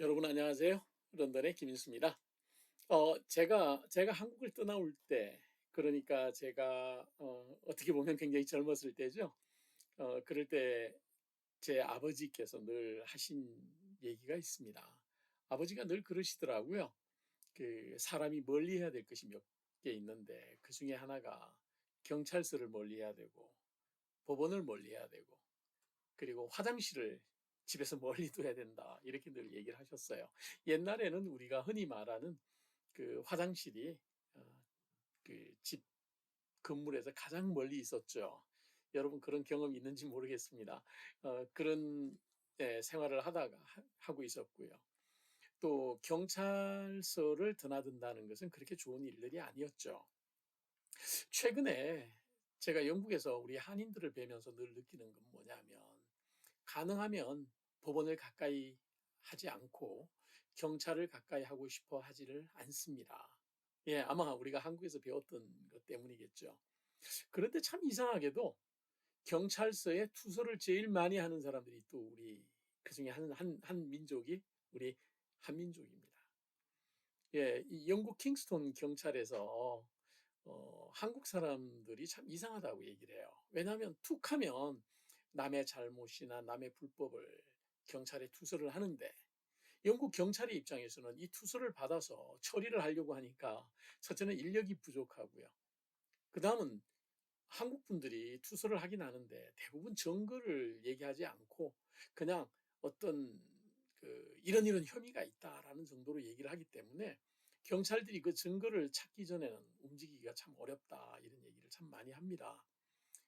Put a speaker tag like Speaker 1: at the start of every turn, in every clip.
Speaker 1: 여러분 안녕하세요. 런던의 김인수입니다. 제가 한국을 떠나올 때, 그러니까 제가 어떻게 보면 굉장히 젊었을 때죠. 그럴 때 제 아버지께서 늘 하신 얘기가 있습니다. 아버지가 늘 그러시더라고요. 그 사람이 멀리해야 될 것이 몇 개 있는데 그 중에 하나가 경찰서를 멀리해야 되고 법원을 멀리해야 되고 그리고 화장실을 집에서 멀리 둬야 된다. 이렇게 늘 얘기를 하셨어요. 옛날에는 우리가 흔히 말하는 그 화장실이 그 집 건물에서 가장 멀리 있었죠. 여러분 그런 경험이 있는지 모르겠습니다. 그런 생활을 하고 있었고요. 또 경찰서를 드나든다는 것은 그렇게 좋은 일들이 아니었죠. 최근에 제가 영국에서 우리 한인들을 뵈면서 늘 느끼는 건 뭐냐면 가능하면 법원을 가까이 하지 않고 경찰을 가까이 하고 싶어 하지를 않습니다. 예, 아마 우리가 한국에서 배웠던 것 때문이겠죠. 그런데 참 이상하게도 경찰서에 투서를 제일 많이 하는 사람들이 또 우리 그 중에 한 민족이 우리 한민족입니다. 예, 이 영국 킹스톤 경찰에서 한국 사람들이 참 이상하다고 얘기를 해요. 왜냐하면 툭 하면 남의 잘못이나 남의 불법을 경찰에 투서를 하는데 영국 경찰의 입장에서는 이 투서를 받아서 처리를 하려고 하니까 첫째는 인력이 부족하고요. 그 다음은 한국 분들이 투서를 하긴 하는데 대부분 증거를 얘기하지 않고 그냥 어떤 이런 혐의가 있다라는 정도로 얘기를 하기 때문에 경찰들이 그 증거를 찾기 전에는 움직이기가 참 어렵다 이런 얘기를 참 많이 합니다.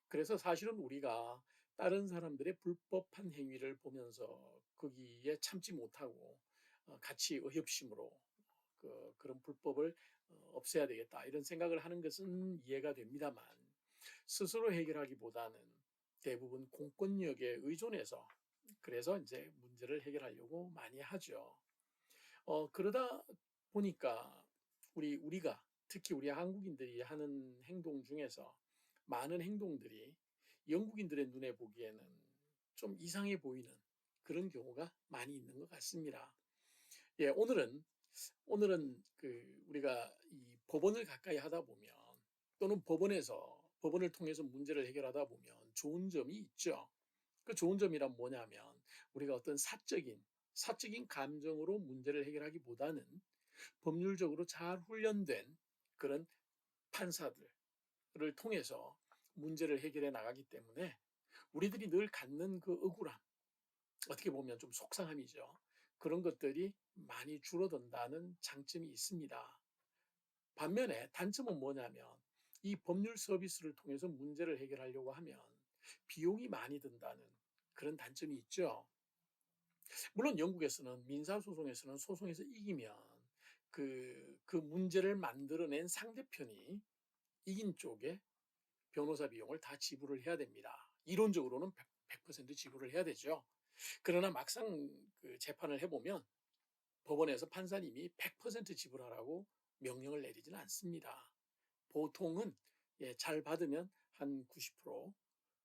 Speaker 1: 그래서 사실은 우리가 다른 사람들의 불법한 행위를 보면서 거기에 참지 못하고 같이 의협심으로 그런 불법을 없애야 되겠다 이런 생각을 하는 것은 이해가 됩니다만 스스로 해결하기보다는 대부분 공권력에 의존해서 그래서 이제 문제를 해결하려고 많이 하죠. 그러다 보니까 우리가 특히 우리 한국인들이 하는 행동 중에서 많은 행동들이 영국인들의 눈에 보기에는 좀 이상해 보이는 그런 경우가 많이 있는 것 같습니다. 예, 오늘은 우리가 이 법원을 가까이 하다 보면 또는 법원을 통해서 문제를 해결하다 보면 좋은 점이 있죠. 그 좋은 점이란 뭐냐면 우리가 어떤 사적인 감정으로 문제를 해결하기보다는 법률적으로 잘 훈련된 그런 판사들을 통해서 문제를 해결해 나가기 때문에 우리들이 늘 갖는 그 억울함, 어떻게 보면 좀 속상함이죠. 그런 것들이 많이 줄어든다는 장점이 있습니다. 반면에 단점은 뭐냐면 이 법률 서비스를 통해서 문제를 해결하려고 하면 비용이 많이 든다는 그런 단점이 있죠. 물론 영국에서는 민사소송에서는 소송에서 이기면 그 문제를 만들어낸 상대편이 이긴 쪽에 변호사 비용을 다 지불을 해야 됩니다. 이론적으로는 100% 지불을 해야 되죠. 그러나 막상 그 재판을 해보면 법원에서 판사님이 100% 지불하라고 명령을 내리지는 않습니다. 보통은 예, 잘 받으면 한 90%,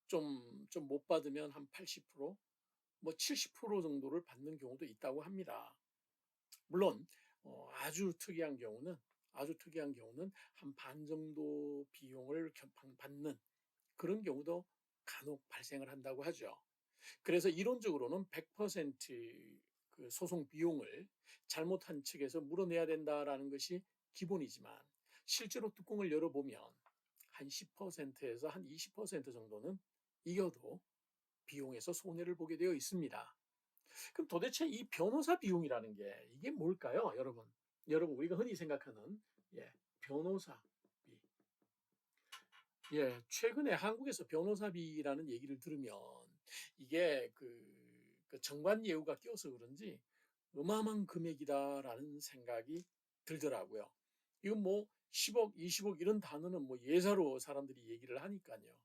Speaker 1: 좀 못 받으면 한 80%, 뭐 70% 정도를 받는 경우도 있다고 합니다. 물론 아주 특이한 경우는 한 반 정도 비용을 받는 그런 경우도 간혹 발생을 한다고 하죠. 그래서 이론적으로는 100% 그 소송 비용을 잘못한 측에서 물어내야 된다라는 것이 기본이지만 실제로 뚜껑을 열어보면 한 10%에서 한 20% 정도는 이겨도 비용에서 손해를 보게 되어 있습니다. 그럼 도대체 이 변호사 비용이라는 게 이게 뭘까요, 여러분? 여러분 우리가 흔히 생각하는 예, 변호사비. 예, 최근에 한국에서 변호사비라는 얘기를 들으면 이게 그 정관 예우가 껴서 그런지 어마어마한 금액이다라는 생각이 들더라고요. 이건 뭐 10억, 20억 이런 단어는 뭐 예사로 사람들이 얘기를 하니까요.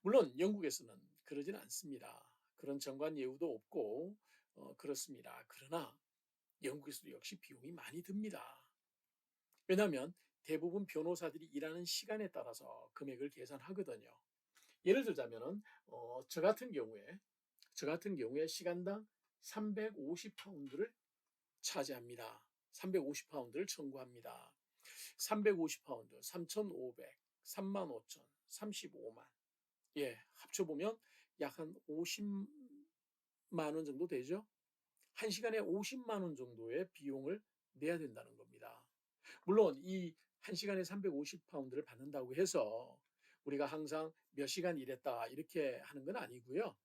Speaker 1: 물론 영국에서는 그러진 않습니다. 그런 정관 예우도 없고 그렇습니다. 그러나 영국에서도 역시 비용이 많이 듭니다. 왜냐하면 대부분 변호사들이 일하는 시간에 따라서 금액을 계산하거든요. 예를 들자면은 저 같은 경우에 시간당 350파운드를 차지합니다. 350파운드를 청구합니다. 350파운드, 3,500, 35,000, 35만. 예, 합쳐보면 약 한 50만 원 정도 되죠. 1시간에 50만 원 정도의 비용을 내야 된다는 겁니다. 물론 이 1시간에 350파운드를 받는다고 해서 우리가 항상 몇 시간 일했다 이렇게 하는 건 아니고요.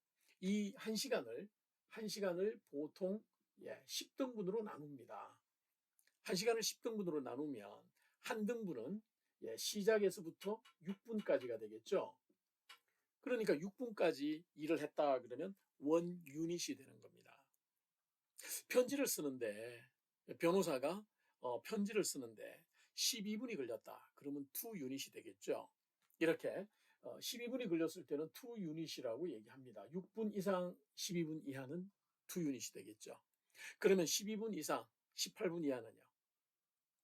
Speaker 1: 이 1시간을 보통 10등분으로 나눕니다. 1시간을 10등분으로 나누면 한 등분은 시작에서부터 6분까지가 되겠죠. 그러니까 6분까지 일을 했다 그러면 원 유닛이 되는 겁니다. 편지를 쓰는데 변호사가 편지를 쓰는데 12분이 걸렸다. 그러면 2 유닛이 되겠죠. 이렇게 12분이 걸렸을 때는 2 유닛이라고 얘기합니다. 6분 이상 12분 이하는 2 유닛이 되겠죠. 그러면 12분 이상 18분 이하는요.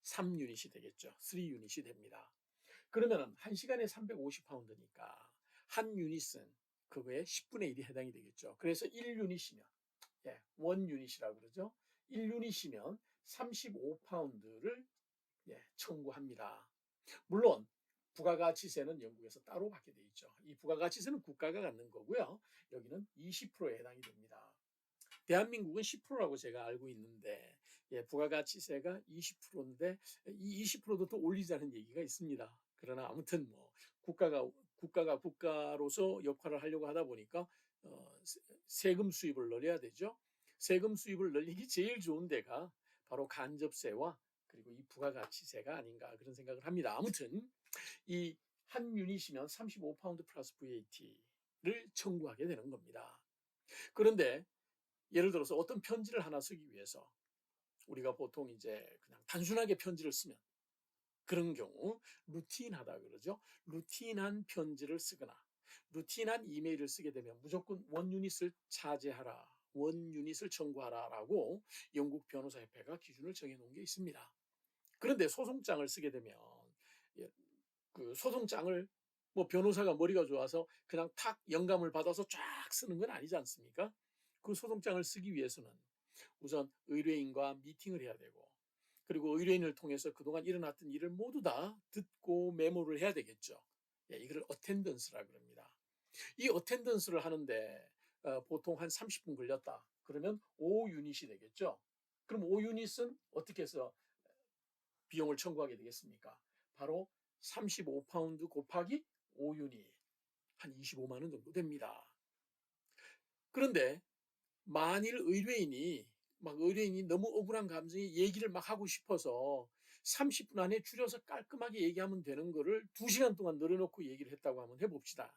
Speaker 1: 3 유닛이 되겠죠. 3 유닛이 됩니다. 그러면 1시간에 350파운드니까 한 유닛은 그거의 10분의 1이 해당이 되겠죠. 그래서 1유닛이면 1유닛이라고 그러죠. 1유닛이면 35파운드를 청구합니다. 물론 부가가치세는 영국에서 따로 받게 돼 있죠. 이 부가가치세는 국가가 갖는 거고요. 여기는 20%에 해당이 됩니다. 대한민국은 10%라고 제가 알고 있는데 부가가치세가 20%인데 이 20%도 또 올리자는 얘기가 있습니다. 그러나 아무튼 뭐 국가가 국가로서 역할을 하려고 하다 보니까 세금 수입을 늘려야 되죠. 세금 수입을 늘리기 제일 좋은 데가 바로 간접세와 그리고 이 부가가치세가 아닌가 그런 생각을 합니다. 아무튼 이 한 유닛이면 35파운드 플러스 VAT를 청구하게 되는 겁니다. 그런데 예를 들어서 어떤 편지를 하나 쓰기 위해서 우리가 보통 이제 그냥 단순하게 편지를 쓰면 그런 경우 루틴하다 그러죠. 루틴한 편지를 쓰거나 루틴한 이메일을 쓰게 되면 무조건 원 유닛을 차지하라, 원 유닛을 청구하라라고 영국 변호사협회가 기준을 정해놓은 게 있습니다. 그런데 소송장을 쓰게 되면 그 소송장을 뭐 변호사가 머리가 좋아서 그냥 탁 영감을 받아서 쫙 쓰는 건 아니지 않습니까? 그 소송장을 쓰기 위해서는 우선 의뢰인과 미팅을 해야 되고 그리고 의뢰인을 통해서 그동안 일어났던 일을 모두 다 듣고 메모를 해야 되겠죠. 이걸 어텐던스라 그럽니다. 이 어텐던스를 하는데 보통 한 30분 걸렸다. 그러면 5 유닛이 되겠죠. 그럼 5 유닛은 어떻게 해서 비용을 청구하게 되겠습니까? 바로 35파운드 곱하기 5 유닛 한 25만 원 정도 됩니다. 그런데 만일 의뢰인이 너무 억울한 감정이 얘기를 막 하고 싶어서 30분 안에 줄여서 깔끔하게 얘기하면 되는 거를 2시간 동안 늘어놓고 얘기를 했다고 한번 해봅시다.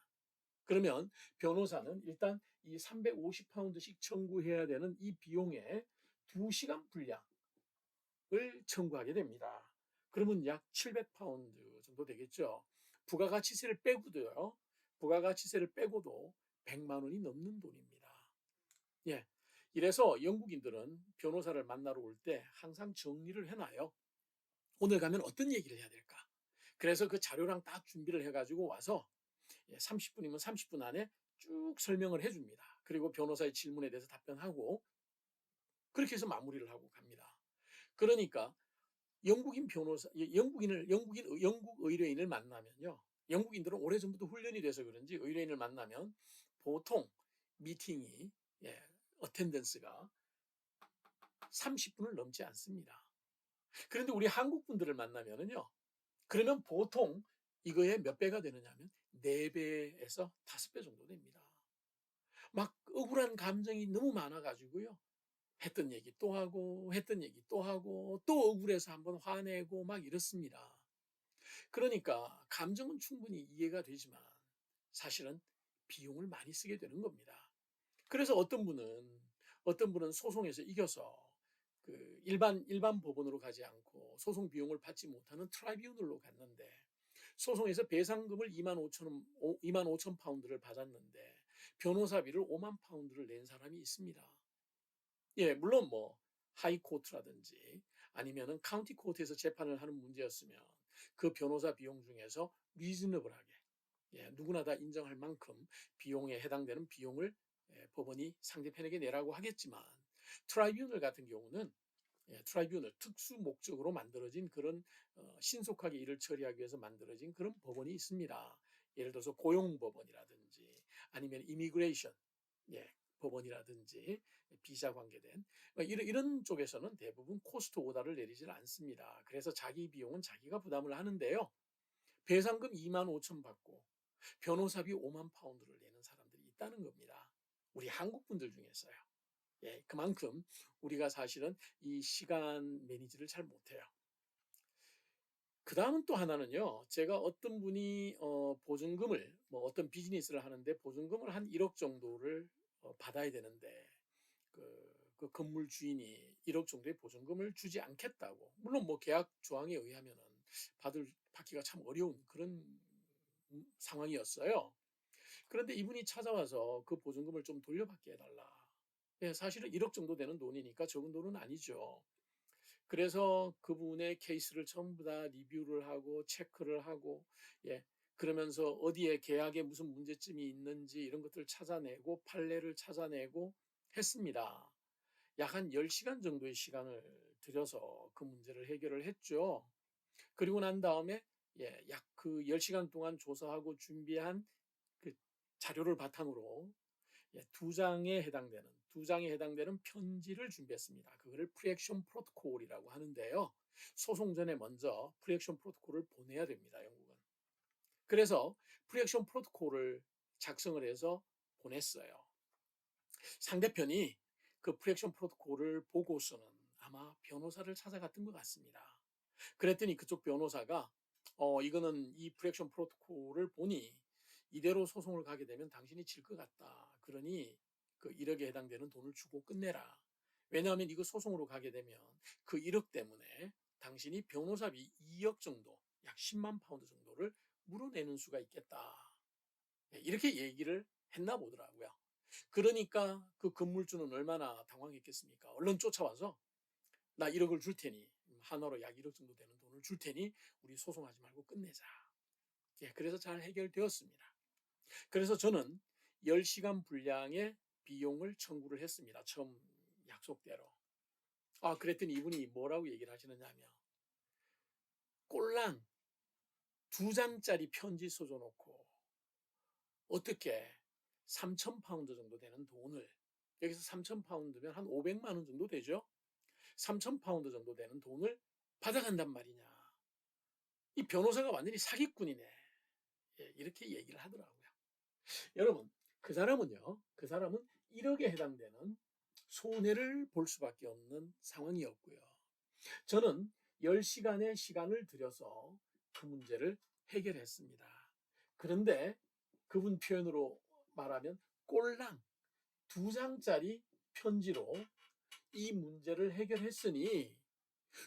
Speaker 1: 그러면 변호사는 일단 이 350파운드씩 청구해야 되는 이 비용의 2시간 분량을 청구하게 됩니다. 그러면 약 700파운드 정도 되겠죠. 부가가치세를 빼고도요. 부가가치세를 빼고도 100만 원이 넘는 돈입니다. 예. 이래서 영국인들은 변호사를 만나러 올 때 항상 정리를 해놔요. 오늘 가면 어떤 얘기를 해야 될까? 그래서 그 자료랑 딱 준비를 해가지고 와서 30분이면 30분 안에 쭉 설명을 해줍니다. 그리고 변호사의 질문에 대해서 답변하고 그렇게 해서 마무리를 하고 갑니다. 그러니까 영국 의뢰인을 만나면요. 영국인들은 오래전부터 훈련이 돼서 그런지 의뢰인을 만나면 보통 미팅이 어텐던스가 30분을 넘지 않습니다. 그런데 우리 한국 분들을 만나면은요. 그러면 보통 이거의 몇 배가 되느냐 하면 4배에서 5배 정도 됩니다. 막 억울한 감정이 너무 많아 가지고요. 했던 얘기 또 하고 했던 얘기 또 하고 또 억울해서 한번 화내고 막 이렇습니다. 그러니까 감정은 충분히 이해가 되지만 사실은 비용을 많이 쓰게 되는 겁니다. 그래서 어떤 분은 소송에서 이겨서 그 일반 법원으로 가지 않고 소송 비용을 받지 못하는 트라이뷰널로 갔는데 소송에서 배상금을 2만 5천 파운드를 받았는데 변호사비를 5만 파운드를 낸 사람이 있습니다. 예, 물론 뭐 하이코트라든지 아니면은 카운티 코트에서 재판을 하는 문제였으면 그 변호사 비용 중에서 리즈너블하게 누구나 다 인정할 만큼 비용에 해당되는 비용을 법원이 상대편에게 내라고 하겠지만 트라이뷰널 같은 경우는 트라이뷴을 특수 목적으로 만들어진 그런 신속하게 일을 처리하기 위해서 만들어진 그런 법원이 있습니다. 예를 들어서 고용법원이라든지 아니면 이미그레이션 법원이라든지 비자 관계된 이런 쪽에서는 대부분 코스트 오더를 내리질 않습니다. 그래서 자기 비용은 자기가 부담을 하는데요. 배상금 2만 5천 받고 변호사비 5만 파운드를 내는 사람들이 있다는 겁니다. 우리 한국 분들 중에서요. 그만큼 우리가 사실은 이 시간 매니지를 잘 못해요. 그 다음은 또 하나는요. 제가 어떤 분이 보증금을 어떤 비즈니스를 하는데 보증금을 한 1억 정도를 받아야 되는데 그 건물 주인이 1억 정도의 보증금을 주지 않겠다고. 물론 계약 조항에 의하면은 받기가 참 어려운 그런 상황이었어요. 그런데 이분이 찾아와서 그 보증금을 좀 돌려받게 해달라. 사실은 1억 정도 되는 돈이니까 적은 돈은 아니죠. 그래서 그분의 케이스를 전부 다 리뷰를 하고 체크를 하고 그러면서 어디에 계약에 무슨 문제점이 있는지 이런 것들을 찾아내고 판례를 찾아내고 했습니다. 약 한 10시간 정도의 시간을 들여서 그 문제를 해결을 했죠. 그리고 난 다음에 약 그 10시간 동안 조사하고 준비한 그 자료를 바탕으로 두 장에 해당되는 편지를 준비했습니다. 그거를 프리액션 프로토콜이라고 하는데요. 소송 전에 먼저 프리액션 프로토콜을 보내야 됩니다. 영국은. 그래서 프리액션 프로토콜을 작성을 해서 보냈어요. 상대편이 그 프리액션 프로토콜을 보고서는 아마 변호사를 찾아갔던 것 같습니다. 그랬더니 그쪽 변호사가 이거는 이 프리액션 프로토콜을 보니 이대로 소송을 가게 되면 당신이 질 것 같다. 그러니 그 1억에 해당되는 돈을 주고 끝내라. 왜냐하면 이거 소송으로 가게 되면 그 1억 때문에 당신이 변호사비 2억 정도, 약 10만 파운드 정도를 물어내는 수가 있겠다. 이렇게 얘기를 했나 보더라고요. 그러니까 그 건물주는 얼마나 당황했겠습니까? 얼른 쫓아와서 나 1억을 줄 테니 한화로 약 1억 정도 되는 돈을 줄 테니 우리 소송하지 말고 끝내자. 그래서 잘 해결되었습니다. 그래서 저는 10시간 분량의 비용을 청구를 했습니다. 처음 약속대로. 그랬더니 이분이 뭐라고 얘기를 하시느냐 하면 꼴랑 2장짜리 편지 써줘놓고 어떻게 3천 파운드 정도 되는 돈을 여기서 3천 파운드면 한 500만 원 정도 되죠. 3천 파운드 정도 되는 돈을 받아간단 말이냐. 이 변호사가 완전히 사기꾼이네. 이렇게 얘기를 하더라고요. 여러분, 그 사람은 1억에 해당되는 손해를 볼 수밖에 없는 상황이었고요. 저는 10시간의 시간을 들여서 그 문제를 해결했습니다. 그런데 그분 표현으로 말하면 꼴랑 2장짜리 편지로 이 문제를 해결했으니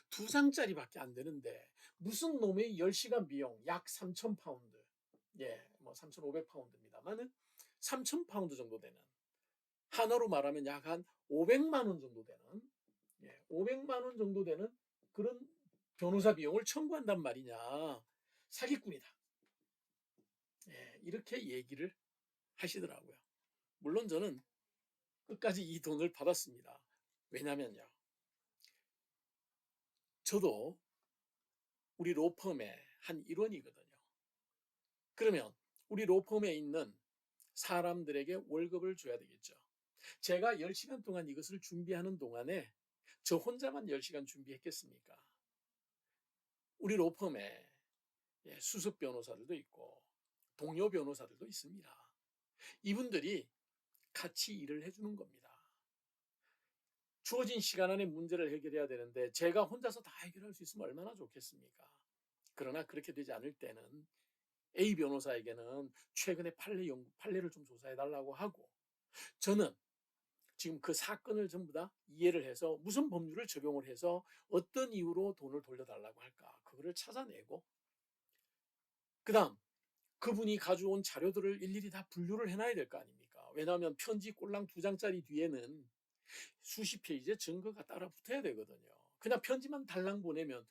Speaker 1: 2장짜리밖에 안 되는데 무슨 놈의 10시간 비용 약 3천 파운드 3,500 파운드입니다만은 3천 파운드 정도 되는 한화로 말하면 약 한 500만 원 정도 되는 500만 원 정도 되는 그런 변호사 비용을 청구한단 말이냐. 사기꾼이다. 이렇게 얘기를 하시더라고요. 물론 저는 끝까지 이 돈을 받았습니다. 왜냐면요. 저도 우리 로펌의 한 일원이거든요. 그러면 우리 로펌에 있는 사람들에게 월급을 줘야 되겠죠. 제가 10시간 동안 이것을 준비하는 동안에 저 혼자만 10시간 준비했겠습니까? 우리 로펌에 수석 변호사들도 있고 동료 변호사들도 있습니다. 이분들이 같이 일을 해주는 겁니다. 주어진 시간 안에 문제를 해결해야 되는데 제가 혼자서 다 해결할 수 있으면 얼마나 좋겠습니까? 그러나 그렇게 되지 않을 때는 A 변호사에게는 최근에 판례를 좀 조사해달라고 하고 저는 지금 그 사건을 전부 다 이해를 해서 무슨 법률을 적용을 해서 어떤 이유로 돈을 돌려달라고 할까 그거를 찾아내고 그 다음 그분이 가져온 자료들을 일일이 다 분류를 해놔야 될 거 아닙니까? 왜냐하면 편지 꼴랑 2장짜리 뒤에는 수십 페이지의 증거가 따라 붙어야 되거든요. 그냥 편지만 달랑 보내면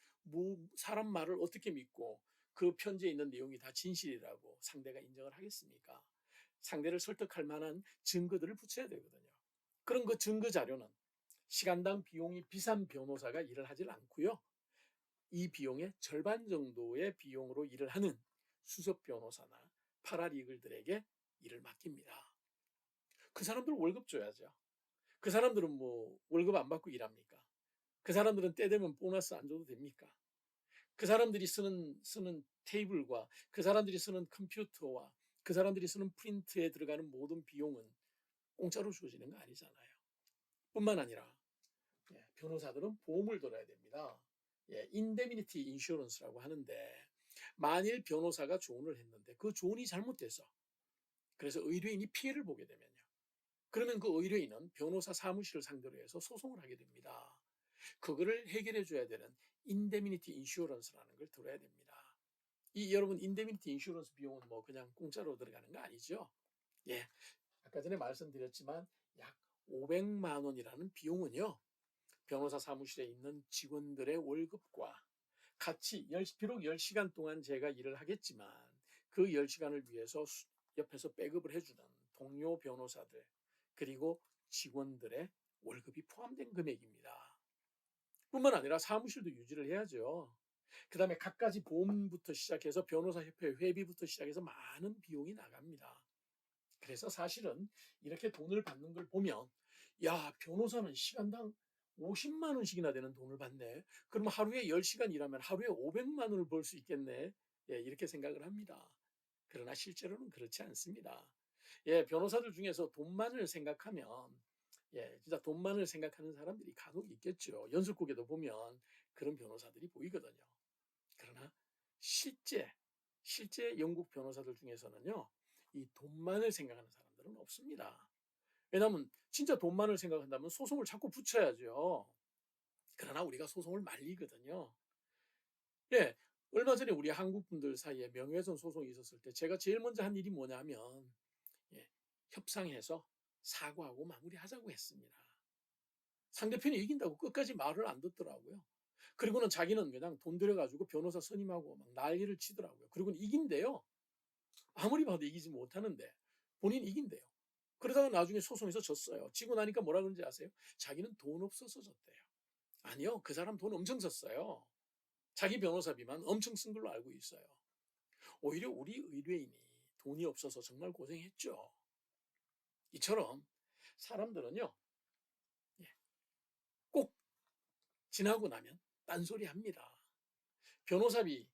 Speaker 1: 사람 말을 어떻게 믿고 그 편지에 있는 내용이 다 진실이라고 상대가 인정을 하겠습니까? 상대를 설득할 만한 증거들을 붙여야 되거든요. 그런 그 증거 자료는 시간당 비용이 비싼 변호사가 일을 하질 않고요. 이 비용의 절반 정도의 비용으로 일을 하는 수석 변호사나 파라리글들에게 일을 맡깁니다. 그 사람들 월급 줘야죠. 그 사람들은 뭐 월급 안 받고 일합니까? 그 사람들은 때 되면 보너스 안 줘도 됩니까? 그 사람들이 쓰는 테이블과 그 사람들이 쓰는 컴퓨터와 그 사람들이 쓰는 프린트에 들어가는 모든 비용은 공짜로 주어지는 거 아니잖아요. 뿐만 아니라 변호사들은 보험을 들어야 됩니다. 인데미니티 인슈런스라고 하는데 만일 변호사가 조언을 했는데 그 조언이 잘못돼서 그래서 의뢰인이 피해를 보게 되면요. 그러면 그 의뢰인은 변호사 사무실을 상대로 해서 소송을 하게 됩니다. 그거를 해결해 줘야 되는 인데미니티 인슈런스라는 걸 들어야 됩니다. 이 여러분 인데미니티 인슈런스 비용은 뭐 그냥 공짜로 들어가는 거 아니죠? 예. 아까 전에 말씀드렸지만 약 500만 원이라는 비용은요. 변호사 사무실에 있는 직원들의 월급과 같이 비록 10시간 동안 제가 일을 하겠지만 그 10시간을 위해서 옆에서 백업을 해주는 동료 변호사들 그리고 직원들의 월급이 포함된 금액입니다. 뿐만 아니라 사무실도 유지를 해야죠. 그 다음에 갖가지 보험부터 시작해서 변호사협회 회비부터 시작해서 많은 비용이 나갑니다. 그래서 사실은 이렇게 돈을 받는 걸 보면 야 변호사는 시간당 50만 원씩이나 되는 돈을 받네. 그럼 하루에 10시간 일하면 하루에 500만 원을 벌 수 있겠네. 이렇게 생각을 합니다. 그러나 실제로는 그렇지 않습니다. 변호사들 중에서 돈만을 생각하면 진짜 돈만을 생각하는 사람들이 간혹 있겠죠. 연속국에도 보면 그런 변호사들이 보이거든요. 그러나 실제 영국 변호사들 중에서는요. 이 돈만을 생각하는 사람들은 없습니다. 왜냐하면 진짜 돈만을 생각한다면 소송을 자꾸 붙여야죠. 그러나 우리가 소송을 말리거든요. 얼마 전에 우리 한국 분들 사이에 명예훼손 소송이 있었을 때 제가 제일 먼저 한 일이 뭐냐면 협상해서 사과하고 마무리하자고 했습니다. 상대편이 이긴다고 끝까지 말을 안 듣더라고요. 그리고는 자기는 그냥 돈 들여가지고 변호사 선임하고 막 난리를 치더라고요. 그리고는 이긴대요. 아무리 봐도 이기지 못하는데 본인 이긴대요. 그러다가 나중에 소송에서 졌어요. 지고 나니까 뭐라 그런지 아세요? 자기는 돈 없어서 졌대요. 아니요. 그 사람 돈 엄청 썼어요. 자기 변호사비만 엄청 쓴 걸로 알고 있어요. 오히려 우리 의뢰인이 돈이 없어서 정말 고생했죠. 이처럼 사람들은요. 꼭 지나고 나면 딴소리 합니다. 변호사비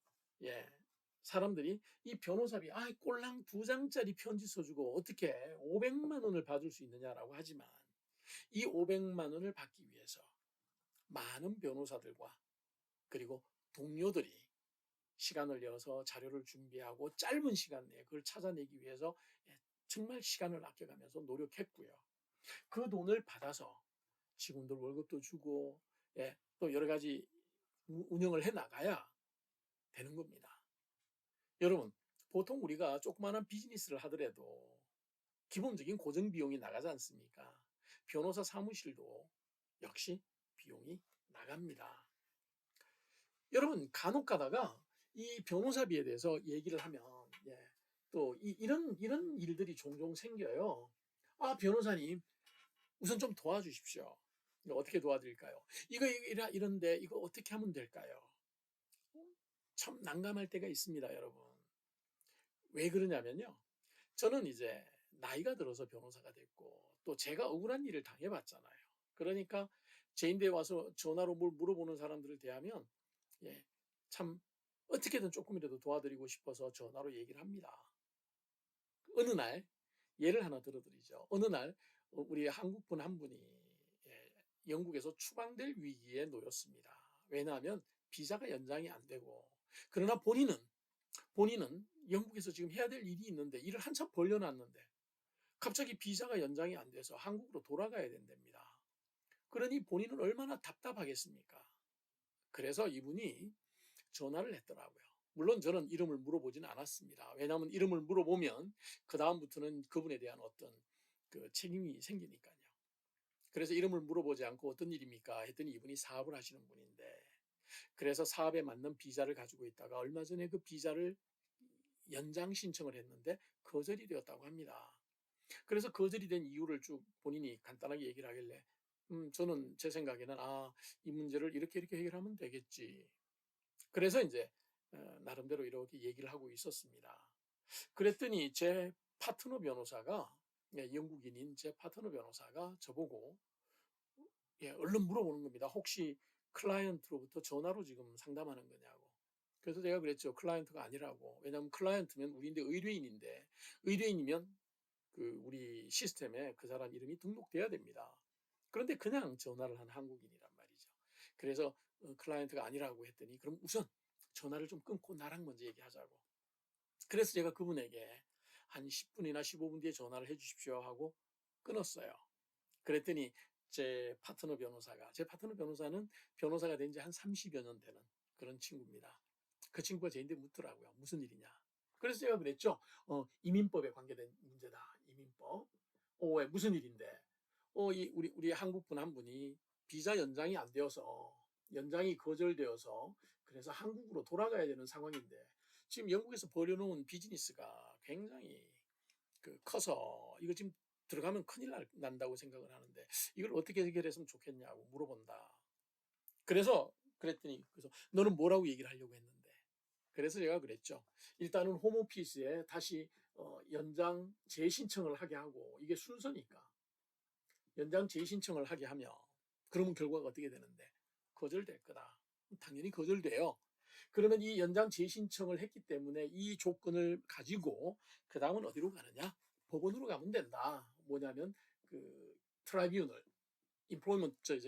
Speaker 1: 사람들이 이 변호사비 꼴랑 2장짜리 편지 써주고 어떻게 500만 원을 받을 수 있느냐라고 하지만 이 500만 원을 받기 위해서 많은 변호사들과 그리고 동료들이 시간을 내어서 자료를 준비하고 짧은 시간 내에 그걸 찾아내기 위해서 정말 시간을 아껴가면서 노력했고요. 그 돈을 받아서 직원들 월급도 주고 또 여러 가지 운영을 해 나가야 되는 겁니다. 여러분, 보통 우리가 조그마한 비즈니스를 하더라도 기본적인 고정 비용이 나가지 않습니까? 변호사 사무실도 역시 비용이 나갑니다. 여러분, 간혹 가다가 이 변호사비에 대해서 얘기를 하면 또 이런 일들이 종종 생겨요. 변호사님, 우선 좀 도와주십시오. 어떻게 도와드릴까요? 이거 이런데 이거 어떻게 하면 될까요? 참 난감할 때가 있습니다, 여러분. 왜 그러냐면요. 저는 이제 나이가 들어서 변호사가 됐고 또 제가 억울한 일을 당해봤잖아요. 그러니까 제 인대에 와서 전화로 뭘 물어보는 사람들을 대하면 참 어떻게든 조금이라도 도와드리고 싶어서 전화로 얘기를 합니다. 어느 날 예를 하나 들어드리죠. 어느 날 우리 한국분 한 분이 영국에서 추방될 위기에 놓였습니다. 왜냐하면 비자가 연장이 안 되고 그러나 본인은 영국에서 지금 해야 될 일이 있는데 일을 한참 벌려놨는데 갑자기 비자가 연장이 안 돼서 한국으로 돌아가야 된답니다. 그러니 본인은 얼마나 답답하겠습니까? 그래서 이분이 전화를 했더라고요. 물론 저는 이름을 물어보지는 않았습니다. 왜냐하면 이름을 물어보면 그 다음부터는 그분에 대한 어떤 그 책임이 생기니까요. 그래서 이름을 물어보지 않고 어떤 일입니까? 했더니 이분이 사업을 하시는 분인데 그래서 사업에 맞는 비자를 가지고 있다가 얼마 전에 그 비자를 연장 신청을 했는데 거절이 되었다고 합니다. 그래서 거절이 된 이유를 쭉 본인이 간단하게 얘기를 하길래 저는 제 생각에는 '아 이 문제를 이렇게 이렇게 해결하면 되겠지.' 그래서 인제 나름대로 이렇게 얘기를 하고 있었습니다. 그랬더니 제 파트너 변호사가, 예, 영국인인 제 파트너 변호사가 저보고 예, 얼른 물어보는 겁니다. "혹시 클라이언트로부터 전화로 지금 상담하는 거냐."고. 그래서 제가 그랬죠. 클라이언트가 아니라고. 왜냐하면 클라이언트면 우리인데 의뢰인인데, 의뢰인이면 그 우리 시스템에 그 사람 이름이 등록돼야 됩니다. 그런데 그냥 전화를 한 한국인이란 말이죠. 그래서 클라이언트가 아니라고 했더니 "그럼 우선 전화를 좀 끊고 나랑 먼저 얘기하자."고. 그래서 제가 그분에게 "한 10 분이나 15분 뒤에 전화를 해 주십시오." 하고 끊었어요. 그랬더니 제 파트너 변호사는 변호사가 된 지 한 30여 년 되는 그런 친구입니다. 그 친구가 저한테 묻더라고요. "무슨 일이냐?" 그래서 제가 그랬죠. "이민법에 관계된 문제다. 이민법." 왜 무슨 일인데?" 이 우리 한국 분 한 분이 비자 연장이 안 되어서, 연장이 거절되어서 그래서 한국으로 돌아가야 되는 상황인데, 지금 영국에서 벌여놓은 비즈니스가 굉장히 커서 이거 지금 들어가면 큰일 난다고 생각을 하는데 이걸 어떻게 해결했으면 좋겠냐고 물어본다. 그래서 너는 뭐라고 얘기를 하려고 했는데. 그래서 제가 그랬죠. 일단은 홈오피스에 다시 연장 재신청을 하게 하고, 이게 순서니까 연장 재신청을 하게 하면 그러면 결과가 어떻게 되는데 거절될 거다. 당연히 거절돼요. 그러면 이 연장 재신청을 했기 때문에 이 조건을 가지고 그 다음은 어디로 가느냐? 법원으로 가면 된다. 뭐냐면 그 트라이뷰널, 임플로이먼트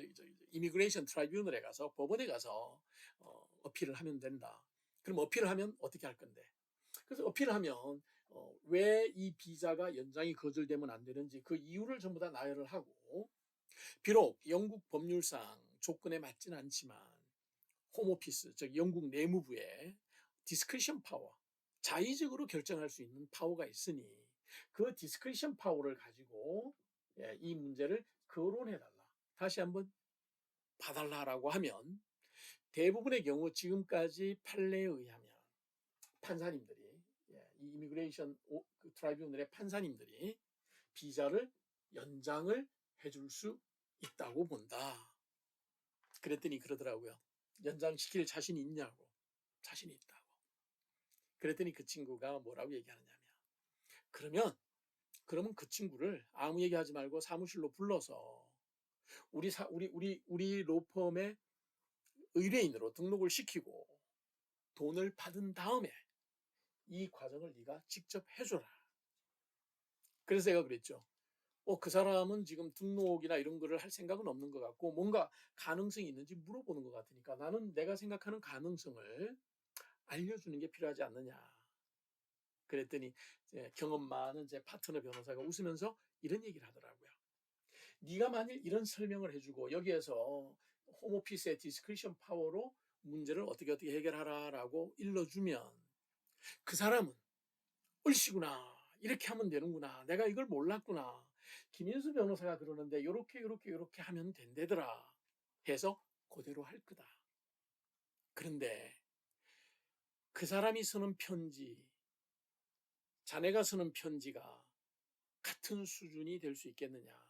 Speaker 1: 이미그레이션 트라이뷰널에 가서, 법원에 가서 어필을 하면 된다. 그럼 어필을 하면 어떻게 할 건데? 그래서 어필을 하면 왜 이 비자가 연장이 거절되면 안 되는지 그 이유를 전부 다 나열을 하고, 비록 영국 법률상 조건에 맞지는 않지만 홈오피스, 즉 영국 내무부의 디스크리션 파워, 자의적으로 결정할 수 있는 파워가 있으니 그 디스크리션 파워를 가지고 예, 이 문제를 거론해달라, 다시 한번 봐달라라고 하면, 대부분의 경우 지금까지 판례에 의하면 판사님들이, 예, 이 이미그레이션 트라이뷰널의 판사님들이 비자를 연장을 해줄 수 있다고 본다. 그랬더니 그러더라고요. 연장시킬 자신이 있냐고. 자신이 있다고. 그랬더니 그 친구가 뭐라고 얘기하느냐면, 그러면 그러면 그 친구를 아무 얘기하지 말고 사무실로 불러서 우리 로펌의 의뢰인으로 등록을 시키고 돈을 받은 다음에 이 과정을 네가 직접 해줘라. 그래서 제가 그랬죠. 그 사람은 지금 등록이나 이런 거를 할 생각은 없는 것 같고 뭔가 가능성이 있는지 물어보는 것 같으니까 나는 내가 생각하는 가능성을 알려주는 게 필요하지 않느냐. 그랬더니 경험 많은 제 파트너 변호사가 웃으면서 이런 얘기를 하더라고요. 네가 만일 이런 설명을 해주고 여기에서 홈오피스의 디스크리션 파워로 문제를 어떻게 해결하라라고 일러주면 그 사람은 얼씨구나, 이렇게 하면 되는구나, 내가 이걸 몰랐구나, 김인수 변호사가 그러는데 요렇게 하면 된대더라 해서 그대로 할 거다. 그런데 그 사람이 쓰는 편지, 자네가 쓰는 편지가 같은 수준이 될 수 있겠느냐.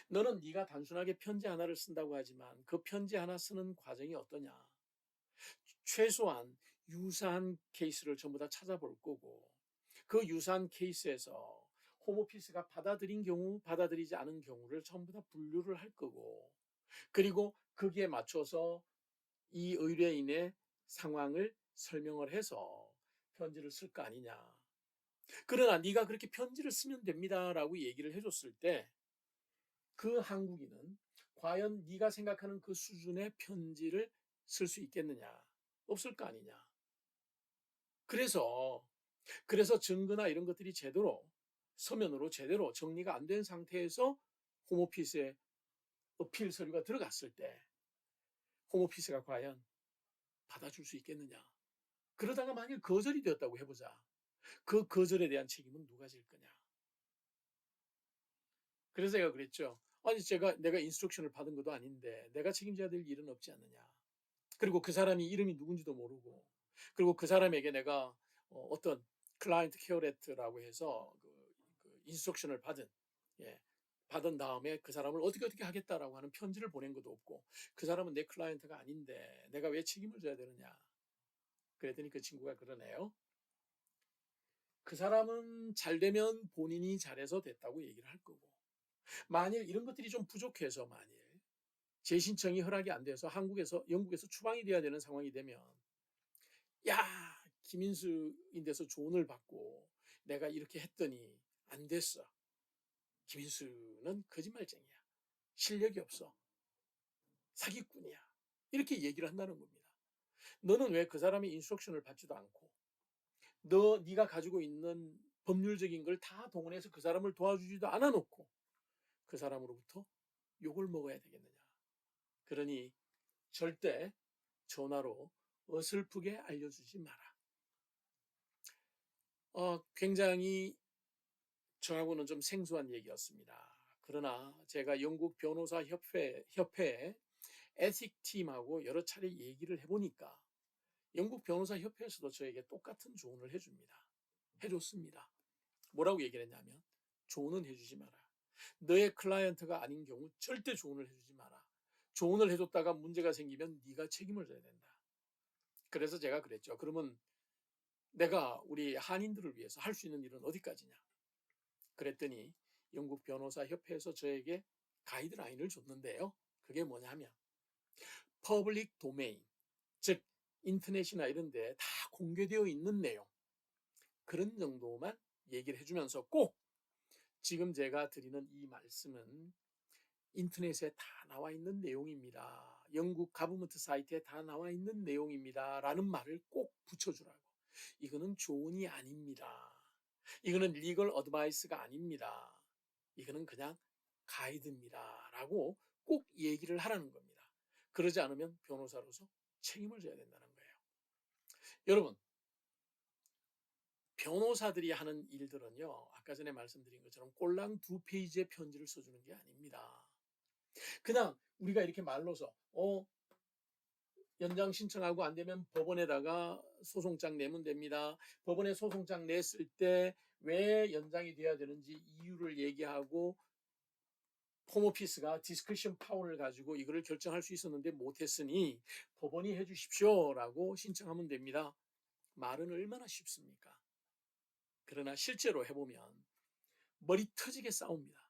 Speaker 1: 너는 네가 단순하게 편지 하나를 쓴다고 하지만 그 편지 하나 쓰는 과정이 어떠냐. 최소한 유사한 케이스를 전부 다 찾아볼 거고, 그 유사한 케이스에서 홈오피스가 받아들인 경우, 받아들이지 않은 경우를 전부 다 분류를 할 거고, 그리고 거기에 맞춰서 이 의뢰인의 상황을 설명을 해서 편지를 쓸 거 아니냐. 그러나 네가 그렇게 편지를 쓰면 됩니다라고 얘기를 해줬을 때 그 한국인은 과연 네가 생각하는 그 수준의 편지를 쓸 수 있겠느냐? 없을 거 아니냐. 그래서 증거나 이런 것들이 제대로 서면으로 제대로 정리가 안 된 상태에서 홈오피스에 어필 서류가 들어갔을 때 홈오피스가 과연 받아줄 수 있겠느냐. 그러다가 만일 거절이 되었다고 해보자. 그 거절에 대한 책임은 누가 질 거냐. 그래서 제가 그랬죠. 아니 내가 인스트럭션을 받은 것도 아닌데 내가 책임져야 될 일은 없지 않느냐. 그리고 그 사람이 이름이 누군지도 모르고, 그리고 그 사람에게 내가 어떤 클라이언트 케어 레터라고 해서 그 인스트럭션을 받은, 예, 받은 다음에 그 사람을 어떻게 하겠다라고 하는 편지를 보낸 것도 없고, 그 사람은 내 클라이언트가 아닌데 내가 왜 책임을 져야 되느냐. 그랬더니 그 친구가 그러네요. 그 사람은 잘 되면 본인이 잘해서 됐다고 얘기를 할 거고, 만일 이런 것들이 좀 부족해서 만일 재신청이 허락이 안 돼서 영국에서 추방이 돼야 되는 상황이 되면, 야, 김인수인데서 조언을 받고 내가 이렇게 했더니 안 됐어. 김인수는 거짓말쟁이야. 실력이 없어. 사기꾼이야. 이렇게 얘기를 한다는 겁니다. 너는 왜 그 사람의 인스트럭션을 받지도 않고 네가 가지고 있는 법률적인 걸 다 동원해서 그 사람을 도와주지도 않아 놓고 그 사람으로부터 욕을 먹어야 되겠느냐. 그러니 절대 전화로 어설프게 알려주지 마라. 굉장히 저하고는 좀 생소한 얘기였습니다. 그러나 제가 영국 변호사 협회 에틱 팀하고 여러 차례 얘기를 해보니까 영국 변호사 협회에서도 저에게 똑같은 조언을 해줬습니다. 뭐라고 얘기를 했냐면, 조언은 해주지 마라. 너의 클라이언트가 아닌 경우 절대 조언을 해주지 마라. 조언을 해줬다가 문제가 생기면 네가 책임을 져야 된다. 그래서 제가 그랬죠. 그러면 내가 우리 한인들을 위해서 할 수 있는 일은 어디까지냐. 그랬더니 영국 변호사 협회에서 저에게 가이드라인을 줬는데요. 그게 뭐냐면 퍼블릭 도메인, 즉 인터넷이나 이런 데 다 공개되어 있는 내용, 그런 정도만 얘기를 해주면서 꼭 지금 제가 드리는 이 말씀은 인터넷에 다 나와 있는 내용입니다. 영국 가버먼트 사이트에 다 나와 있는 내용입니다. 라는 말을 꼭 붙여주라고. 이거는 조언이 아닙니다. 이거는 리걸 어드바이스가 아닙니다. 이거는 그냥 가이드입니다. 라고 꼭 얘기를 하라는 겁니다. 그러지 않으면 변호사로서 책임을 져야 된다는 거예요. 여러분, 변호사들이 하는 일들은요, 아까 전에 말씀드린 것처럼 꼴랑 2페이지의 편지를 써주는 게 아닙니다. 그냥 우리가 이렇게 말로서 연장 신청하고 안 되면 법원에다가 소송장 내면 됩니다. 법원에 소송장 냈을 때 왜 연장이 돼야 되는지 이유를 얘기하고 홈오피스가 디스크리션 파워를 가지고 이거를 결정할 수 있었는데 못했으니 법원이 해주십시오라고 신청하면 됩니다. 말은 얼마나 쉽습니까? 그러나 실제로 해보면 머리 터지게 싸웁니다.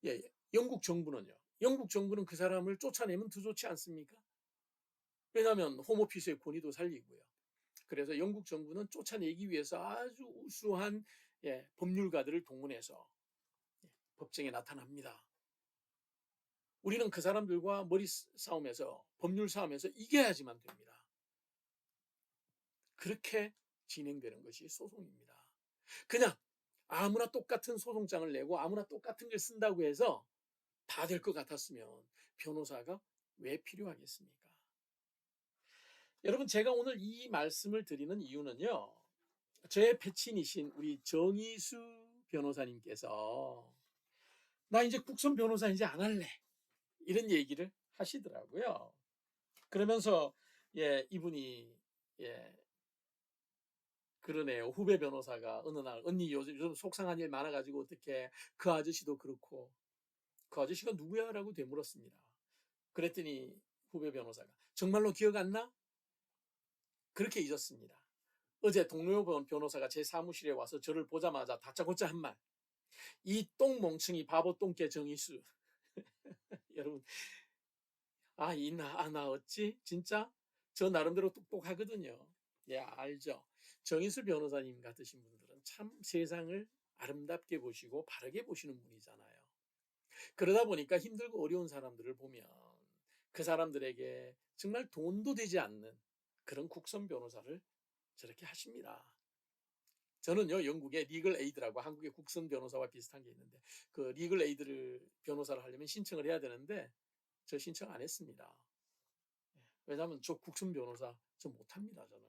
Speaker 1: 예, 영국 정부는 그 사람을 쫓아내면 더 좋지 않습니까? 왜냐하면 홈오피스의 권위도 살리고요. 그래서 영국 정부는 쫓아내기 위해서 아주 우수한 법률가들을 동원해서 법정에 나타납니다. 우리는 그 사람들과 머리 싸움에서, 법률 싸움에서 이겨야지만 됩니다. 그렇게 진행되는 것이 소송입니다. 그냥 아무나 똑같은 소송장을 내고 아무나 똑같은 걸 쓴다고 해서 다 될 것 같았으면 변호사가 왜 필요하겠습니까? 여러분, 제가 오늘 이 말씀을 드리는 이유는요, 저의 패친이신 우리 정의수 변호사님께서 나 이제 국선 변호사 이제 안 할래, 이런 얘기를 하시더라고요. 그러면서 이분이 그러네요. 후배 변호사가 어느 날 언니 요즘 속상한 일 많아가지고 어떻게, 그 아저씨도 그렇고, 그 아저씨가 누구야? 라고 되물었습니다. 그랬더니 후배 변호사가 정말로 기억 안 나? 그렇게 잊었습니다. 어제 동료 변호사가 제 사무실에 와서 저를 보자마자 다짜고짜 한 말. 이 똥멍청이 바보 똥개 정의수. 여러분, 나 어찌? 진짜? 저 나름대로 똑똑하거든요. 알죠. 정의수 변호사님 같으신 분들은 참 세상을 아름답게 보시고 바르게 보시는 분이잖아요. 그러다 보니까 힘들고 어려운 사람들을 보면 그 사람들에게 정말 돈도 되지 않는 그런 국선 변호사를 저렇게 하십니다. 저는요, 영국에 리글 에이드라고 한국의 국선 변호사와 비슷한 게 있는데, 그 리글 에이드를 변호사를 하려면 신청을 해야 되는데 저 신청 안 했습니다. 왜냐하면 저 국선 변호사 저 못합니다. 저는.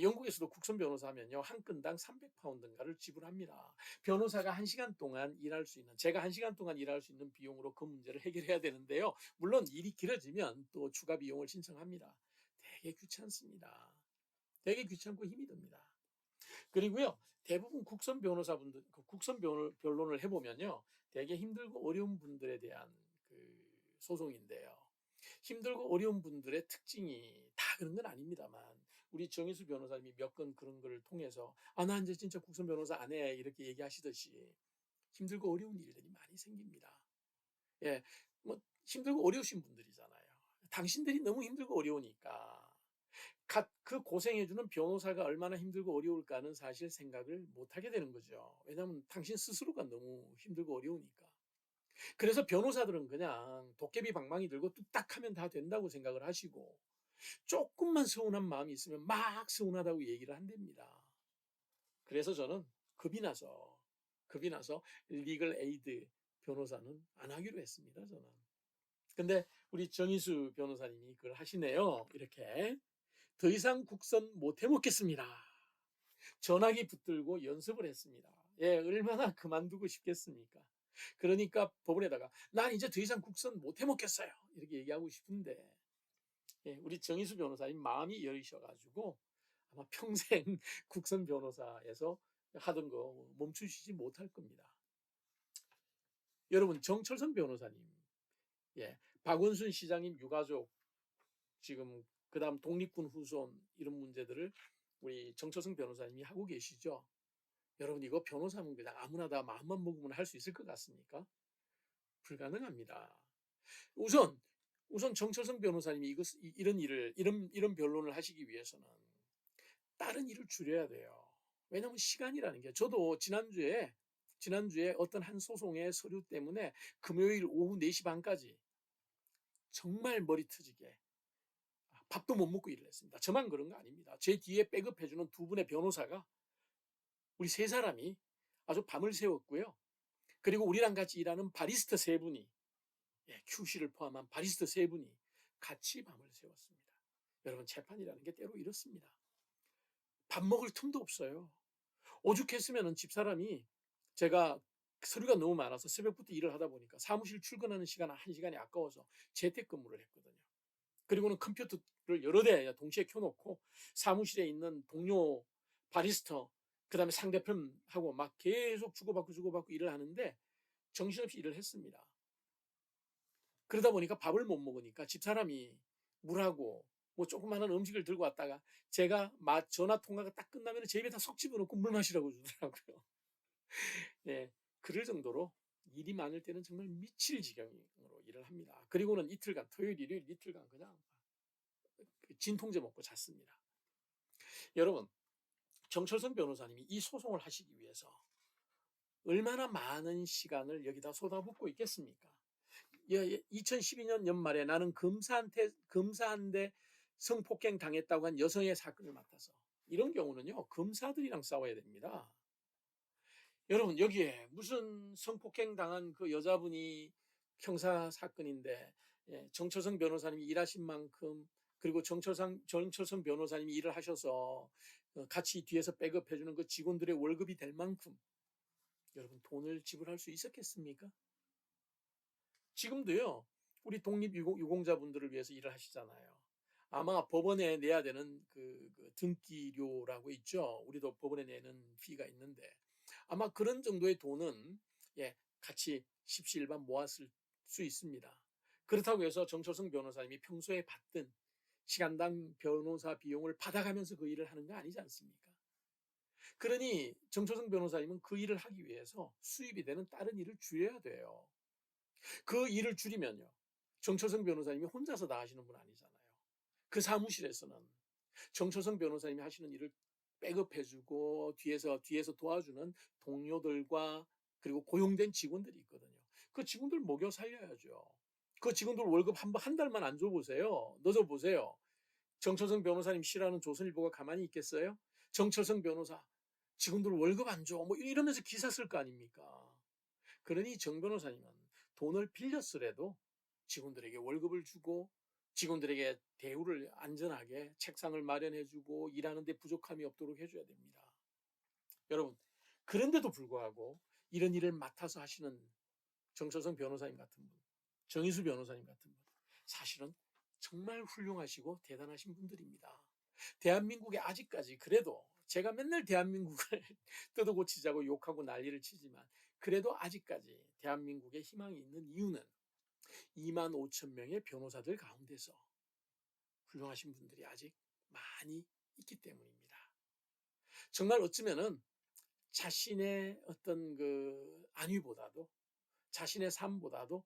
Speaker 1: 영국에서도 국선 변호사 하면요, 한 건당 300파운드인가를 지불합니다. 변호사가 1시간 동안 일할 수 있는, 제가 1시간 동안 일할 수 있는 비용으로 그 문제를 해결해야 되는데요, 물론 일이 길어지면 또 추가 비용을 신청합니다. 되게 귀찮습니다. 되게 귀찮고 힘이 듭니다. 그리고요, 대부분 국선 변호사분들, 국선 변론을 해보면요, 되게 힘들고 어려운 분들에 대한 그 소송인데요. 힘들고 어려운 분들의 특징이 다 그런 건 아닙니다만, 우리 정희수 변호사님이 몇 건 그런 거를 통해서, 나 이제 진짜 국선 변호사 안 해, 이렇게 얘기하시듯이 힘들고 어려운 일들이 많이 생깁니다. 예, 뭐, 힘들고 어려우신 분들이잖아요. 당신들이 너무 힘들고 어려우니까, 그 고생해주는 변호사가 얼마나 힘들고 어려울까는 사실 생각을 못 하게 되는 거죠. 왜냐하면 당신 스스로가 너무 힘들고 어려우니까. 그래서 변호사들은 그냥 도깨비 방망이 들고 뚝딱 하면 다 된다고 생각을 하시고, 조금만 서운한 마음이 있으면 막 서운하다고 얘기를 한답니다. 그래서 저는 겁이 나서 리글 에이드 변호사는 안 하기로 했습니다, 저는. 근데 우리 정희수 변호사님이 그걸 하시네요. 이렇게. 더 이상 국선 못 해먹겠습니다. 전화기 붙들고 연습을 했습니다. 예, 얼마나 그만두고 싶겠습니까? 그러니까 법원에다가 난 이제 더 이상 국선 못 해먹겠어요. 이렇게 얘기하고 싶은데, 예, 우리 정희수 변호사님 마음이 열리셔가지고 아마 평생 국선 변호사에서 하던 거 멈추시지 못할 겁니다. 여러분, 정철성 변호사님, 예, 박원순 시장님 유가족, 지금 그다음 독립군 후손 이런 문제들을 우리 정철성 변호사님이 하고 계시죠. 여러분, 이거 변호사면 그냥 아무나 다 마음만 먹으면 할 수 있을 것 같습니까? 불가능합니다. 우선 정철성 변호사님이 이런 변론을 하시기 위해서는 다른 일을 줄여야 돼요. 왜냐하면 시간이라는 게, 저도 지난주에 어떤 한 소송의 서류 때문에 금요일 오후 4시 반까지 정말 머리 터지게 밥도 못 먹고 일을 했습니다. 저만 그런 거 아닙니다. 제 뒤에 백업해주는 두 분의 변호사가, 우리 세 사람이 아주 밤을 새웠고요. 그리고 우리랑 같이 일하는 바리스타 세 분이, QC를 포함한 바리스타 세 분이 같이 밤을 새웠습니다. 여러분, 재판이라는 게 때로 이렇습니다. 밥 먹을 틈도 없어요. 오죽했으면 집사람이, 제가 서류가 너무 많아서 새벽부터 일을 하다 보니까 사무실 출근하는 시간 1시간이 아까워서 재택근무를 했거든요. 그리고는 컴퓨터를 여러 대 동시에 켜놓고 사무실에 있는 동료 바리스타, 그다음에 상대편하고 막 계속 주고받고 일을 하는데 정신없이 일을 했습니다. 그러다 보니까 밥을 못 먹으니까 집사람이 물하고 뭐 조그마한 음식을 들고 왔다가, 제가 전화 통화가 딱 끝나면 제 입에 다 쏙 집어넣고 물 마시라고 주더라고요. 예, 그럴 정도로 일이 많을 때는 정말 미칠 지경으로 일을 합니다. 그리고는 이틀간, 토요일, 일요일 이틀간 그냥 진통제 먹고 잤습니다. 여러분, 정철성 변호사님이 이 소송을 하시기 위해서 얼마나 많은 시간을 여기다 쏟아붓고 있겠습니까? 2012년 연말에 나는 검사한테 성폭행 당했다고 한 여성의 사건을 맡아서, 이런 경우는요, 검사들이랑 싸워야 됩니다. 여러분, 여기에 무슨 성폭행 당한 그 여자분이 형사 사건인데, 정철성 변호사님이 일하신 만큼, 그리고 정철성 변호사님이 일을 하셔서 같이 뒤에서 백업해주는 그 직원들의 월급이 될 만큼 여러분, 돈을 지불할 수 있었겠습니까? 지금도요, 우리 독립유공자분들을 위해서 일을 하시잖아요. 아마 법원에 내야 되는 그 등기료라고 있죠. 우리도 법원에 내는 피가 있는데, 아마 그런 정도의 돈은, 같이 십시일반 모았을 수 있습니다. 그렇다고 해서 정철성 변호사님이 평소에 받던 시간당 변호사 비용을 받아가면서 그 일을 하는 거 아니지 않습니까? 그러니 정철성 변호사님은 그 일을 하기 위해서 수입이 되는 다른 일을 줄여야 돼요. 그 일을 줄이면요, 정철성 변호사님이 혼자서 다 하시는 분 아니잖아요. 그 사무실에서는 정철성 변호사님이 하시는 일을 백업해주고 뒤에서 도와주는 동료들과, 그리고 고용된 직원들이 있거든요. 그 직원들 먹여 살려야죠. 그 직원들 월급 한 달만 안 줘보세요. 넣어줘보세요. 정철성 변호사님 싫어하는 조선일보가 가만히 있겠어요? 정철성 변호사 직원들 월급 안 줘, 뭐 이러면서 기사 쓸 거 아닙니까? 그러니 정 변호사님은 돈을 빌렸으라도 직원들에게 월급을 주고, 직원들에게 대우를 안전하게 책상을 마련해주고, 일하는데 부족함이 없도록 해줘야 됩니다. 여러분, 그런데도 불구하고 이런 일을 맡아서 하시는 정철성 변호사님 같은 분, 정희수 변호사님 같은 분, 사실은 정말 훌륭하시고 대단하신 분들입니다. 대한민국에 아직까지 그래도 제가 맨날 대한민국을 뜯어 고치자고 욕하고 난리를 치지만 그래도 아직까지 대한민국에 희망이 있는 이유는 2만 5천 명의 변호사들 가운데서 훌륭하신 분들이 아직 많이 있기 때문입니다. 정말 어쩌면은 자신의 어떤 그 안위보다도 자신의 삶보다도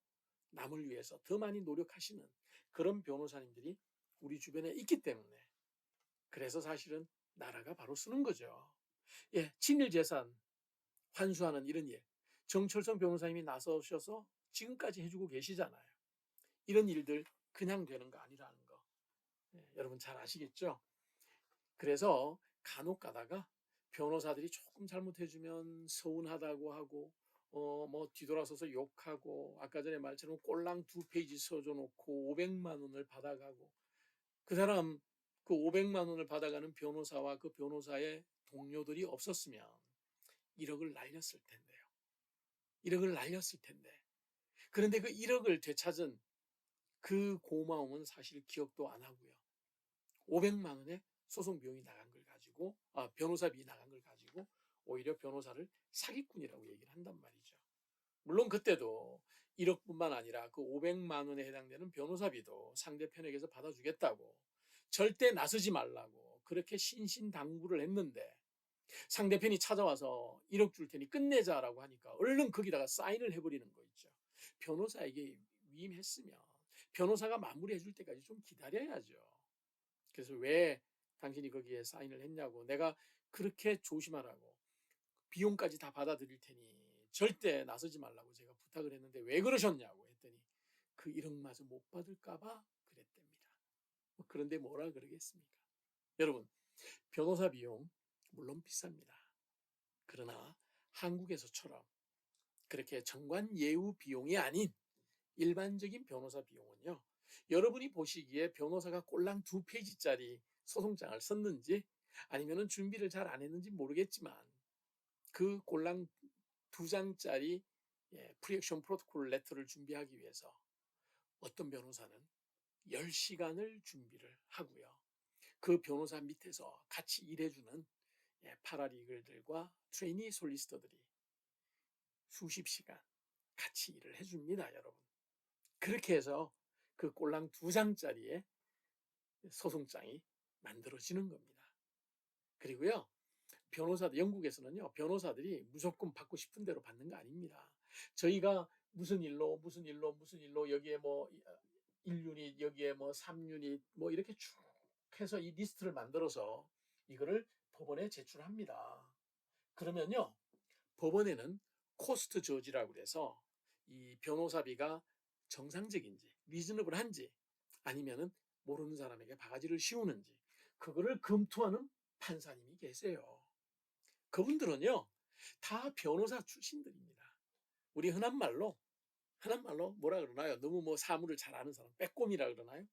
Speaker 1: 남을 위해서 더 많이 노력하시는 그런 변호사님들이 우리 주변에 있기 때문에 그래서 사실은 나라가 바로 쓰는 거죠. 예, 친일 재산 환수하는 이런 일 정철성 변호사님이 나서셔서 지금까지 해주고 계시잖아요. 이런 일들 그냥 되는 거 아니라는 거 여러분 잘 아시겠죠? 그래서 간혹 가다가 변호사들이 조금 잘못해주면 서운하다고 하고 뭐 뒤돌아서서 욕하고 아까 전에 말처럼 꼴랑 2페이지 써줘놓고 500만 원을 받아가고 그 사람 그 500만 원을 받아가는 변호사와 그 변호사의 동료들이 없었으면 1억을 날렸을 텐데요. 1억을 날렸을 텐데 그런데 그 1억을 되찾은 그 고마움은 사실 기억도 안 하고요. 500만 원의 소송 비용이 나간 걸 가지고 변호사비 나간 걸 가지고 오히려 변호사를 사기꾼이라고 얘기를 한단 말이죠. 물론 그때도 1억뿐만 아니라 그 500만 원에 해당되는 변호사비도 상대편에게서 받아주겠다고 절대 나서지 말라고 그렇게 신신당부를 했는데 상대편이 찾아와서 1억 줄 테니 끝내자라고 하니까 얼른 거기다가 사인을 해버리는 거 있죠. 변호사에게 위임했으면 변호사가 마무리해 줄 때까지 좀 기다려야죠. 그래서 왜 당신이 거기에 사인을 했냐고 내가 그렇게 조심하라고 비용까지 다 받아들일 테니 절대 나서지 말라고 제가 부탁을 했는데 왜 그러셨냐고 했더니 그 1억마저 못 받을까봐 그랬답니다. 그런데 뭐라 그러겠습니까? 여러분 변호사 비용 물론 비쌉니다. 그러나 한국에서처럼 그렇게 정관예우 비용이 아닌 일반적인 변호사 비용은요. 여러분이 보시기에 변호사가 꼴랑 2페이지짜리 소송장을 썼는지 아니면 준비를 잘 안 했는지 모르겠지만 그 꼴랑 2장짜리 프리액션 프로토콜 레터를 준비하기 위해서 어떤 변호사는 10시간을 준비를 하고요. 그 변호사 밑에서 같이 일해주는 파라리글들과 트레이니 솔리스터들이 수십 시간 같이 일을 해줍니다, 여러분. 그렇게 해서 그 꼴랑 2장짜리의 소송장이 만들어지는 겁니다. 그리고요, 영국에서는요, 변호사들이 무조건 받고 싶은 대로 받는 거 아닙니다. 저희가 무슨 일로, 여기에 뭐 1유닛, 여기에 뭐 3유닛, 뭐 이렇게 쭉 해서 이 리스트를 만들어서 이거를 법원에 제출합니다. 그러면요, 법원에는 코스트 저지라고 그래서 이 변호사비가 정상적인지 리즈너블한지 아니면은 모르는 사람에게 바가지를 씌우는지 그거를 검토하는 판사님이 계세요. 그분들은요 다 변호사 출신들입니다. 우리 흔한 말로 뭐라 그러나요? 너무 뭐 사무를 잘 아는 사람 빼꼼이라 그러나요?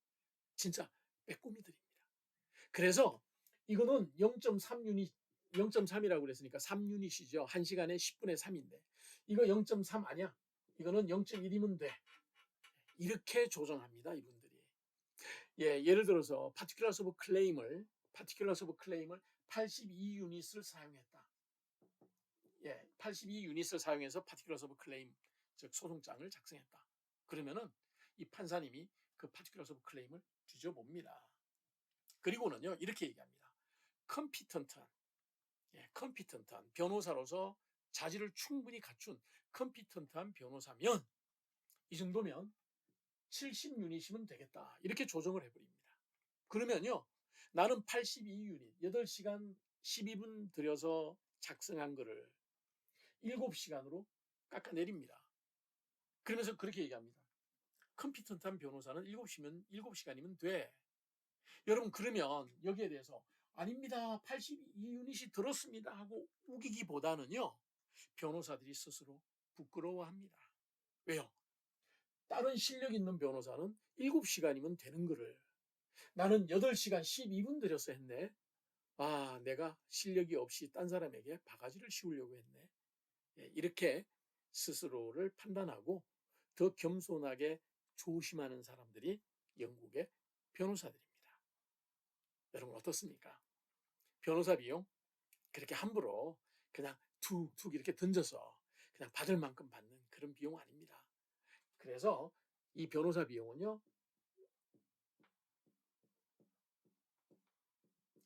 Speaker 1: 진짜 빼꼼이들입니다. 그래서 이거는 0.3유닛 0.3이라고 그랬으니까 3유닛이죠. 1시간에 10분의 3인데 이거 0.3 아니야? 이거는 0.1이면 돼. 이렇게 조정합니다. 이분들이. 예를 들어서 particulars of claim을 82유닛을 사용했다. 82유닛을 사용해서 particulars of claim 즉 소송장을 작성했다. 그러면은 이 판사님이 그 particulars of claim을 뒤져봅니다. 그리고는요 이렇게 얘기합니다. 컴피턴트한 변호사로서 자질을 충분히 갖춘 컴피턴트한 변호사면 이 정도면 70유닛이면 되겠다. 이렇게 조정을 해버립니다. 그러면요. 나는 82유닛, 8시간 12분 들여서 작성한 거를 7시간으로 깎아내립니다. 그러면서 그렇게 얘기합니다. 컴피턴트한 변호사는 7시간이면 돼. 여러분 그러면 여기에 대해서 아닙니다. 82유닛이 들었습니다 하고 우기기보다는요. 변호사들이 스스로 부끄러워합니다. 왜요? 다른 실력 있는 변호사는 7시간이면 되는 거를 나는 8시간 12분 들여서 했네. 내가 실력이 없이 딴 사람에게 바가지를 씌우려고 했네. 이렇게 스스로를 판단하고 더 겸손하게 조심하는 사람들이 영국의 변호사들입니다. 여러분 어떻습니까? 변호사 비용 그렇게 함부로 그냥 툭툭 이렇게 던져서 그냥 받을 만큼 받는 그런 비용 아닙니다. 그래서 이 변호사 비용은요,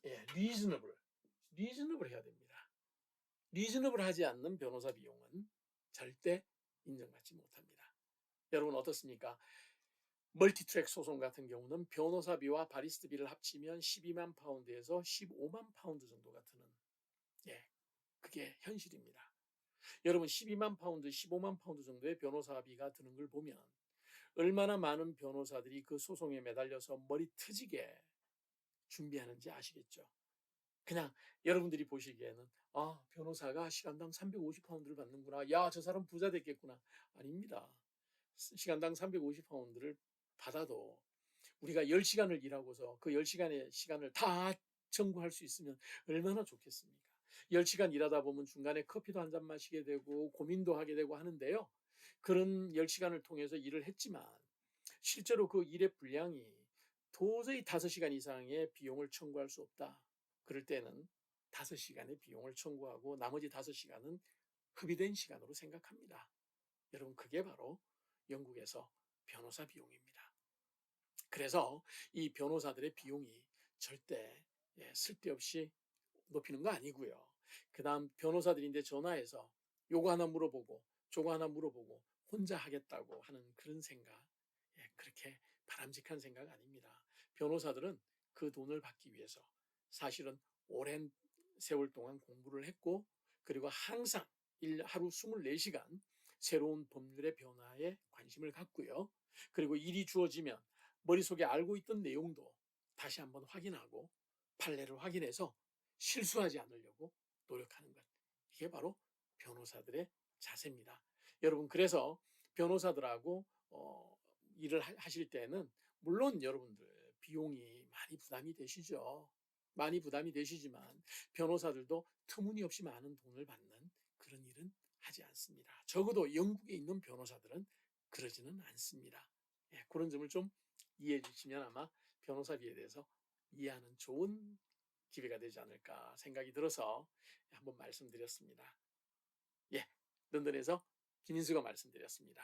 Speaker 1: 예, 리즈너블 해야 됩니다. 리즈너블 하지 않는 변호사 비용은 절대 인정받지 못합니다. 여러분 어떻습니까? 멀티트랙 소송 같은 경우는 변호사비와 바리스트비를 합치면 12만 파운드에서 15만 파운드 정도가 드는, 예, 그게 현실입니다. 여러분 12만 파운드, 15만 파운드 정도의 변호사비가 드는 걸 보면 얼마나 많은 변호사들이 그 소송에 매달려서 머리 트지게 준비하는지 아시겠죠? 그냥 여러분들이 보시기에는 변호사가 시간당 350파운드를 받는구나. 야, 저 사람 부자 됐겠구나. 아닙니다. 시간당 350파운드를 받아도 우리가 10시간을 일하고서 그 10시간의 시간을 다 청구할 수 있으면 얼마나 좋겠습니까? 10시간 일하다 보면 중간에 커피도 한 잔 마시게 되고 고민도 하게 되고 하는데요. 그런 10시간을 통해서 일을 했지만 실제로 그 일의 분량이 도저히 5시간 이상의 비용을 청구할 수 없다. 그럴 때는 5시간의 비용을 청구하고 나머지 5시간은 흡입된 시간으로 생각합니다. 여러분, 그게 바로 영국에서 변호사 비용입니다. 그래서 이 변호사들의 비용이 절대 쓸데없이 높이는 거 아니고요. 그 다음 변호사들인데 전화해서 요거 하나 물어보고 저거 하나 물어보고 혼자 하겠다고 하는 그런 생각, 그렇게 바람직한 생각 아닙니다. 변호사들은 그 돈을 받기 위해서 사실은 오랜 세월 동안 공부를 했고, 그리고 항상 하루 24시간 새로운 법률의 변화에 관심을 갖고요. 그리고 일이 주어지면 머릿속에 알고 있던 내용도 다시 한번 확인하고 판례를 확인해서 실수하지 않으려고 노력하는 것. 이게 바로 변호사들의 자세입니다. 여러분, 그래서 변호사들하고 일을 하실 때는 물론 여러분들 비용이 많이 부담이 되시죠. 많이 부담이 되시지만 변호사들도 터무니없이 많은 돈을 받는 그런 일은 하지 않습니다. 적어도 영국에 있는 변호사들은 그러지는 않습니다. 그런 점을 좀 이해해 주시면 아마 변호사비에 대해서 이해하는 좋은 기회가 되지 않을까 생각이 들어서 한번 말씀드렸습니다. 예, 런던에서 김인수가 말씀드렸습니다.